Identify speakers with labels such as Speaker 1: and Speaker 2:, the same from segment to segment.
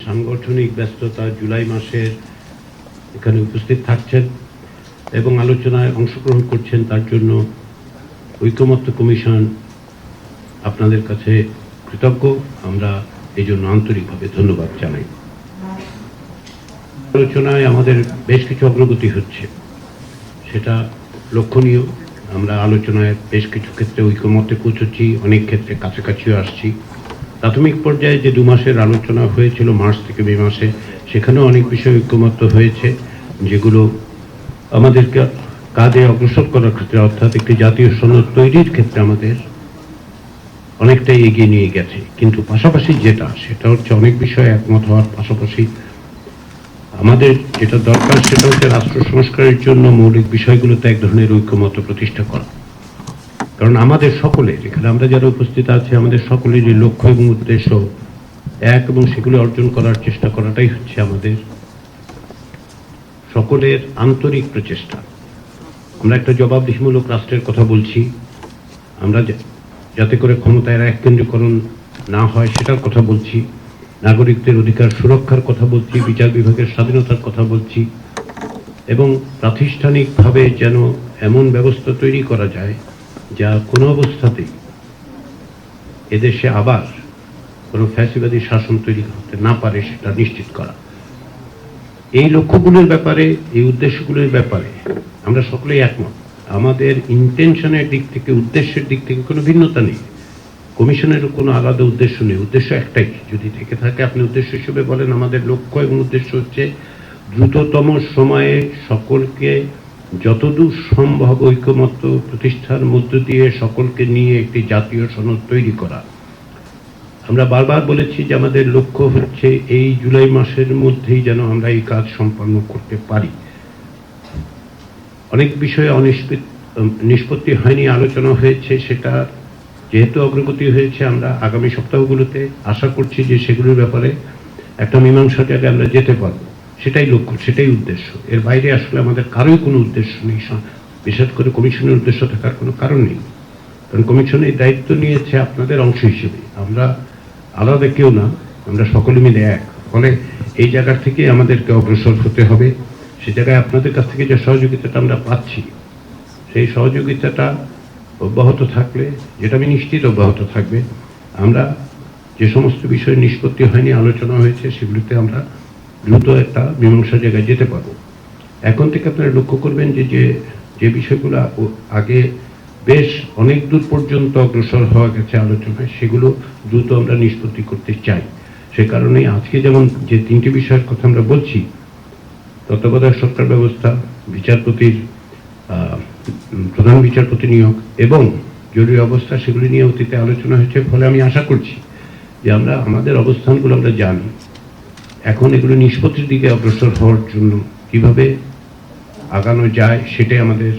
Speaker 1: সাংগঠনিক ব্যস্ততা জুলাই মাসের এখানে উপস্থিত থাকছেন এবং আলোচনায় অংশগ্রহণ করছেন, তার জন্য ঐকমত্য কমিশন আপনাদের কাছে কৃতজ্ঞ। আমরা এই জন্য আন্তরিকভাবে ধন্যবাদ জানাই। আলোচনায় আমাদের বেশ কিছু অগ্রগতি হচ্ছে, সেটা লক্ষণীয়। আমরা আলোচনায় বেশ কিছু ক্ষেত্রে ঐকমত্যে পৌঁছেছি, অনেক ক্ষেত্রে কাছাকাছিও আসছি। প্রাথমিক পর্যায়ে যে 2 মাসের আলোচনা হয়েছিল মার্চ থেকে মে মাসে, সেখানেও অনেক বিষয় ঐকমত্য হয়েছে, যেগুলো আমাদেরকে কাজে অগ্রসর করার ক্ষেত্রে, অর্থাৎ একটি জাতীয় সনদ তৈরির ক্ষেত্রে আমাদের অনেকটাই এগিয়ে নিয়ে গেছে। কিন্তু পাশাপাশি সেটা হচ্ছে অনেক বিষয়ে একমত হওয়ার পাশাপাশি আমাদের যেটা দরকার সেটা হচ্ছে রাষ্ট্র সংস্কারের জন্য মৌলিক বিষয়গুলোতে এক ধরনের ঐকমত্য প্রতিষ্ঠা করা। কারণ আমাদের সকলের, এখানে আমরা যারা উপস্থিত আছি, আমাদের সকলেরই লক্ষ্য এবং উদ্দেশ্য এক, এবং সেগুলো অর্জন করার চেষ্টা করাটাই হচ্ছে আমাদের সকলের আন্তরিক প্রচেষ্টা। আমরা একটা জবাবদিহিমূলক রাষ্ট্রের কথা বলছি, আমরা যাতে করে ক্ষমতায় এককেন্দ্রীকরণ না হয় সেটার কথা বলছি, নাগরিকদের অধিকার সুরক্ষার কথা বলছি, বিচার বিভাগের স্বাধীনতার কথা বলছি, এবং প্রাতিষ্ঠানিকভাবে যেন এমন ব্যবস্থা তৈরি করা যায় যা কোনো অবস্থাতেই এদেশে আবার কোনো ফ্যাসিবাদী শাসন তৈরি করতে না পারে, সেটা নিশ্চিত করা। এই লক্ষ্যগুলোর ব্যাপারে, এই উদ্দেশ্যগুলোর ব্যাপারে আমরা সকলেই একমত। আমাদের ইন্টেনশনের দিক থেকে, উদ্দেশ্যের দিক থেকে কোনো ভিন্নতা নেই। কমিশনেরও কোনো আলাদা উদ্দেশ্য নেই, উদ্দেশ্য একটাই। যদি থেকে থাকে আপনি উদ্দেশ্য হিসেবে বলেন, আমাদের লক্ষ্য এবং উদ্দেশ্য হচ্ছে দ্রুততম সময়ে সকলকে যতদূর সম্ভব ঐকমত্য প্রতিষ্ঠার মধ্য দিয়ে সকলকে নিয়ে একটি জাতীয় সনদ তৈরি করা। আমরা বারবার বলেছি যে আমাদের লক্ষ্য হচ্ছে এই জুলাই মাসের মধ্যেই যেন আমরা এই কাজ সম্পন্ন করতে পারি। অনেক বিষয়ে নিষ্পত্তি হয়নি, আলোচনা হয়েছে, সেটা যেহেতু অগ্রগতি হয়েছে, আমরা আগামী সপ্তাহগুলোতে আশা করছি যে সেগুলোর ব্যাপারে একটা মীমাংসা জায়গায় আমরা যেতে পারবো। সেটাই লক্ষ্য, সেটাই উদ্দেশ্য। এর বাইরে আসলে আমাদের কারোই কোনো উদ্দেশ্য নেই, বিশেষ করে কমিশনের উদ্দেশ্য থাকার কোনো কারণ নেই। কারণ কমিশন এই দায়িত্ব নিয়েছে আপনাদের অংশ হিসেবে, আমরা আলাদা কেউ না, আমরা সকলে মিলে এক। ফলে এই জায়গা থেকে আমাদেরকে অগ্রসর হতে হবে। সে জায়গায় আপনাদের কাছ থেকে যে সহযোগিতাটা আমরা পাচ্ছি, সেই সহযোগিতাটা অব্যাহত থাকলে, যেটা আমি নিশ্চিত অব্যাহত থাকবে, আমরা যে সমস্ত বিষয় নিষ্পত্তি হয়নি, আলোচনা হয়েছে, সেগুলিতে আমরা দ্রুত একটা মীমাংসা জায়গায় যেতে পারবো। এখন থেকে আপনারা লক্ষ্য করবেন যে বিষয়গুলো আগে বেশ অনেক দূর পর্যন্ত অগ্রসর হওয়া গেছে আলোচনায়, সেগুলো দ্রুত আমরা নিষ্পত্তি করতে চাই। সে কারণেই আজকে যেমন যে 3টি বিষয়ের কথা আমরা বলছি, তত্ত্বাবধায়ক সরকার ব্যবস্থা, বিচারপতির প্রধান বিচারপতি নিয়োগ এবং জরুরি অবস্থা, সেগুলি নিয়ে অতীতে আলোচনা হয়েছে। ফলে আমি আশা করছি যে আমরা আমাদের অবস্থানগুলো আমরা জানি, এখন এগুলো নিষ্পত্তির দিকে অগ্রসর হওয়ার জন্য কিভাবে আগানো যায় সেটাই আমাদের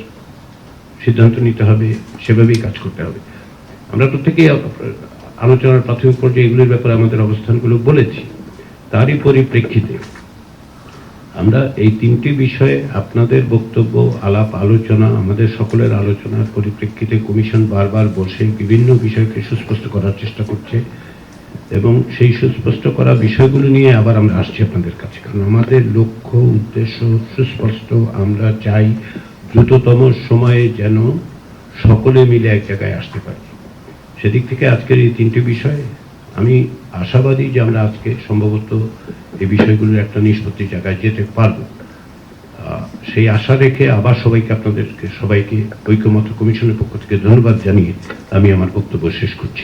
Speaker 1: সিদ্ধান্ত নিতে হবে, সেভাবেই কাজ করতে হবে। আমরা প্রত্যেকেই আলোচনার প্রাথমিক পর্যায়ে এগুলির ব্যাপারে আমাদের অবস্থানগুলো বলেছি। তারই পরিপ্রেক্ষিতে আমরা এই 3টি বিষয়ে আপনাদের বক্তব্য, আলাপ আলোচনা, আমাদের সকলের আলোচনার পরিপ্রেক্ষিতে কমিশন বারবার বসে বিভিন্ন বিষয়কে সুস্পষ্ট করার চেষ্টা করছে, এবং সেই সুস্পষ্ট করা বিষয়গুলো নিয়ে আবার আমরা আসছি আপনাদের কাছে। কারণ আমাদের লক্ষ্য উদ্দেশ্য সুস্পষ্ট, আমরা চাই দ্রুততম সময়ে যেন সকলে মিলে এক জায়গায় আসতে পারি। সেদিক থেকে আজকের এই 3টি বিষয় আমি আশাবাদী যে আমরা আজকে সম্ভবত এই বিষয়গুলোর একটা নিষ্পত্তির জায়গায় যেতে পারবো। সেই আশা রেখে আবার আপনাদেরকে সবাইকে ঐকমত্য কমিশনের পক্ষ থেকে ধন্যবাদ জানিয়ে আমি আমার বক্তব্য শেষ করছি।